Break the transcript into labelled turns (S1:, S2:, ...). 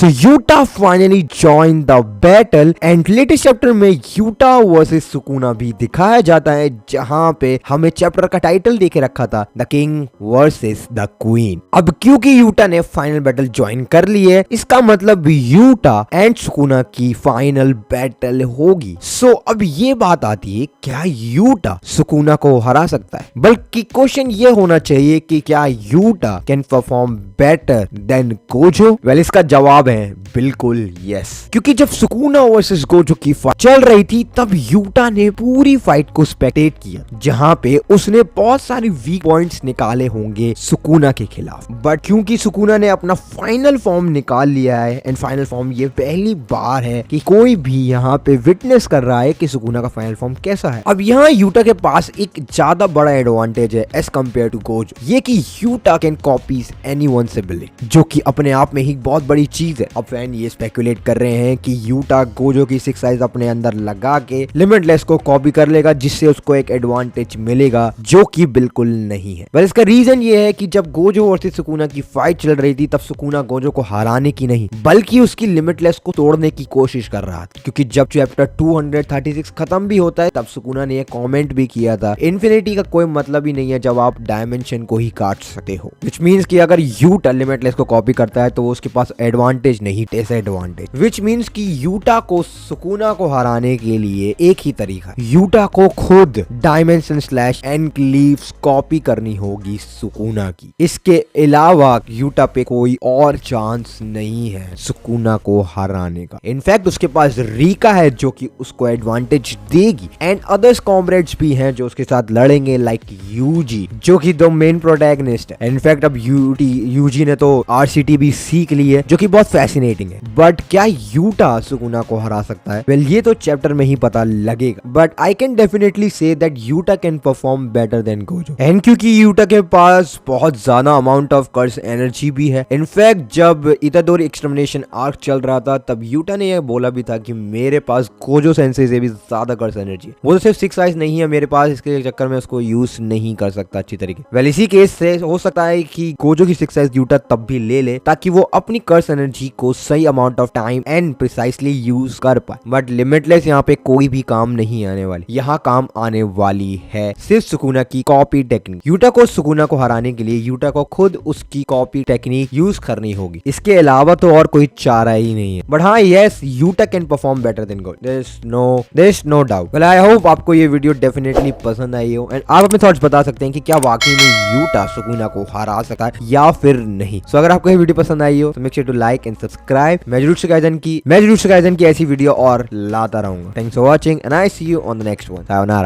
S1: So Utah finally join the battle and latest chapter में Utah versus Sukuna भी दिखाया जाता है, जहां पे हमें चैप्टर का टाइटल देके रखा था the king versus the queen. अब क्योंकि यूटा ने फाइनल बैटल ज्वाइन कर ली है, इसका मतलब यूटा एंड सुकुना की फाइनल बैटल होगी। सो अब ये बात आती है, क्या यूटा सुकुना को हरा सकता है? बल्कि क्वेश्चन ये होना चाहिए कि क्या Utah can perform better than Gojo? Well, इसका जवाब है बिल्कुल यस। क्योंकि जब सुकुना वर्सेस गोजो की फाइट चल रही थी, तब यूटा ने पूरी फाइट को स्पेक्टेट किया, जहां पे उसने बहुत सारे वीक पॉइंट्स निकाले होंगे सुकुना के खिलाफ। बट क्योंकि सुकुना ने अपना फाइनल फॉर्म निकाल लिया है, एंड फाइनल फॉर्म ये पहली बार है कि कोई भी यहाँ पे विटनेस कर रहा है कि सुकुना का फाइनल फॉर्म कैसा है। अब यहाँ यूटा के पास एक ज्यादा बड़ा एडवांटेज है एज कम्पेयर टू गोजो, ये कि Utah can copies anyone's ability, जो कि अपने आप में ही बहुत बड़ी चीज है। अब फैन ये स्पेकुलेट कर रहे हैं कि यूटा गोजो की सिक्स साइज अपने अंदर लगा के लिमिटलेस को कॉपी कर लेगा, जिससे उसको एक एडवांटेज मिलेगा, जो कि बिल्कुल नहीं है। पर इसका रीजन ये है कि जब गोजो वर्सेस सुकुना की फाइट चल रही थी, तब सुकुना गोजो को हराने की नहीं, बल्कि उसकी लिमिटलेस को तोड़ने की कोशिश कर रहा था। क्योंकि जब चैप्टर 236 खत्म भी होता है, तब सुकुना ने एक कमेंट भी किया था, इन्फिनिटी का कोई मतलब ही नहीं है जब आप डायमेंशन को ही काट सकते हो। विच मीन्स कि अगर यूटा लिमिटलेस को कॉपी करता है तो वो उसके पास एडवांटेज नहीं, डिसएडवांटेज। विच मीन्स कि यूटा को सुकुना को हराने के लिए एक ही तरीका, यूटा को खुद डायमेंशन स्लैश एनक्लीव्स कॉपी करनी होगी सुकुना की। इसके अलावा यूटा पे कोई और चांस नहीं है सुकुना को हराने का। इनफैक्ट उसके पास रीका है जो कि उसको एडवांटेज देगी, एंड अदर्स कॉमरेड्स भी हैं जो उसके साथ लड़ेंगे, लाइक यूजी, जो कि दो मेन प्रोटैगनिस्ट है। इनफैक्ट अब यूजी ने तो आरसीटी भी सीख ली है, जो कि बहुत फैसिनेटिंग है। बट क्या यूटा सुकुना को हरा सकता है? वेल, ये तो चैप्टर में ही पता लगेगा, but I can definitely say that Utah can perform better than Gojo. And क्योंकि यूटा के पास बहुत ज्यादा अमाउंट ऑफ कर्स एनर्जी भी है। इनफैक्ट जब इतादोरी एक्सटर्मिनेशन आर्क चल रहा था, तब यूटा ने यह बोला भी था कि मेरे पास गोजो सेंसे से भी ज्यादा कर्स एनर्जी है, वो तो सिर्फ सिक्स आइज नहीं है मेरे पास, इसके चक्कर में उसको यूज नहीं कर सकता अच्छी तरीके। वेल, इसी केस से हो सकता है कि गोजो की सिक्स आइज यूटा तब भी ले ले, ताकि वो अपनी कर्स एनर्जी को सही amount of time and precisely use कर पाए। बट लिमिटलेस यहाँ पे कोई भी काम नहीं आने वाली, यहाँ काम आने वाली है सिर्फ सुकुना की कॉपी टेक्निक। यूटा को सुकुना को हराने के लिए यूटा को खुद उसकी कॉपी टेक्निक यूज करनी होगी, इसके अलावा तो और कोई चारा ही नहीं है। बट हाँ, yes, Yuta can perform better than Gojo, there is no doubt. Well, I hope आपको ये वीडियो डेफिनेटली पसंद आई हो, एंड आप अपने थॉट्स बता सकते हैं कि क्या वाकई में यूटा सुकुना को हरा सका है या फिर नहीं। सो अगर आपको ये वीडियो पसंद आई हो तो make sure to like and subscribe. मैं जरूर शिकायतन की ऐसी वीडियो और लाता रहूंगा। Thanks for watching and I see you on the next one. Sayonara.